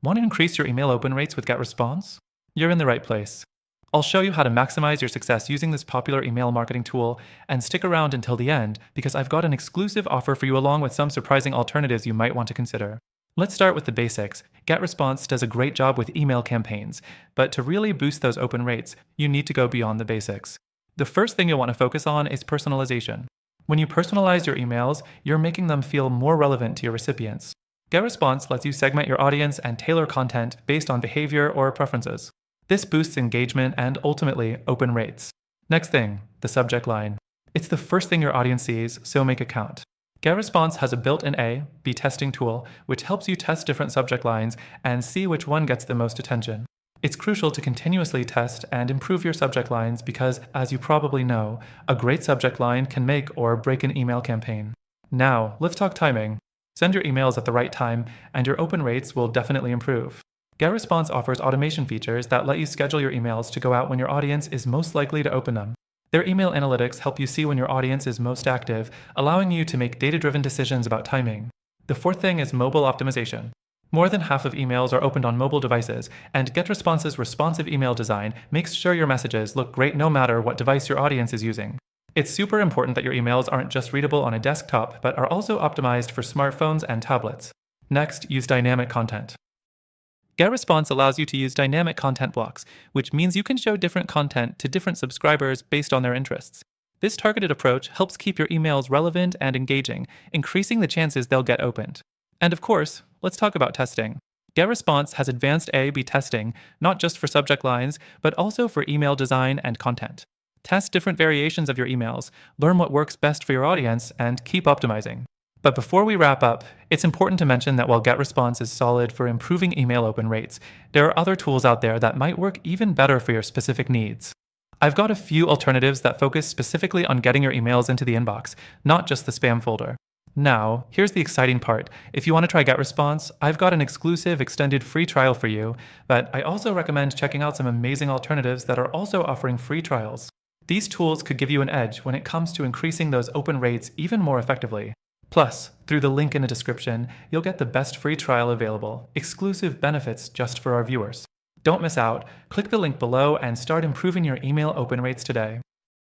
Want to increase your email open rates with GetResponse? You're in the right place. I'll show you how to maximize your success using this popular email marketing tool, and stick around until the end because I've got an exclusive offer for you along with some surprising alternatives you might want to consider. Let's start with the basics. GetResponse does a great job with email campaigns, but to really boost those open rates, you need to go beyond the basics. The first thing you'll want to focus on is personalization. When you personalize your emails, you're making them feel more relevant to your recipients. GetResponse lets you segment your audience and tailor content based on behavior or preferences. This boosts engagement and ultimately open rates. Next thing, the subject line. It's the first thing your audience sees, so make it count. GetResponse has a built-in A/B testing tool which helps you test different subject lines and see which one gets the most attention. It's crucial to continuously test and improve your subject lines because, as you probably know, a great subject line can make or break an email campaign. Now, let's talk timing. Send your emails at the right time, and your open rates will definitely improve. GetResponse offers automation features that let you schedule your emails to go out when your audience is most likely to open them. Their email analytics help you see when your audience is most active, allowing you to make data-driven decisions about timing. The fourth thing is mobile optimization. More than half of emails are opened on mobile devices, and GetResponse's responsive email design makes sure your messages look great no matter what device your audience is using. It's super important that your emails aren't just readable on a desktop, but are also optimized for smartphones and tablets. Next, use dynamic content. GetResponse allows you to use dynamic content blocks, which means you can show different content to different subscribers based on their interests. This targeted approach helps keep your emails relevant and engaging, increasing the chances they'll get opened. And of course, let's talk about testing. GetResponse has advanced A/B testing, not just for subject lines, but also for email design and content. Test different variations of your emails, learn what works best for your audience, and keep optimizing. But before we wrap up, it's important to mention that while GetResponse is solid for improving email open rates, there are other tools out there that might work even better for your specific needs. I've got a few alternatives that focus specifically on getting your emails into the inbox, not just the spam folder. Now, here's the exciting part. If you want to try GetResponse, I've got an exclusive extended free trial for you, but I also recommend checking out some amazing alternatives that are also offering free trials. These tools could give you an edge when it comes to increasing those open rates even more effectively. Plus, through the link in the description, you'll get the best free trial available, exclusive benefits just for our viewers. Don't miss out. Click the link below and start improving your email open rates today.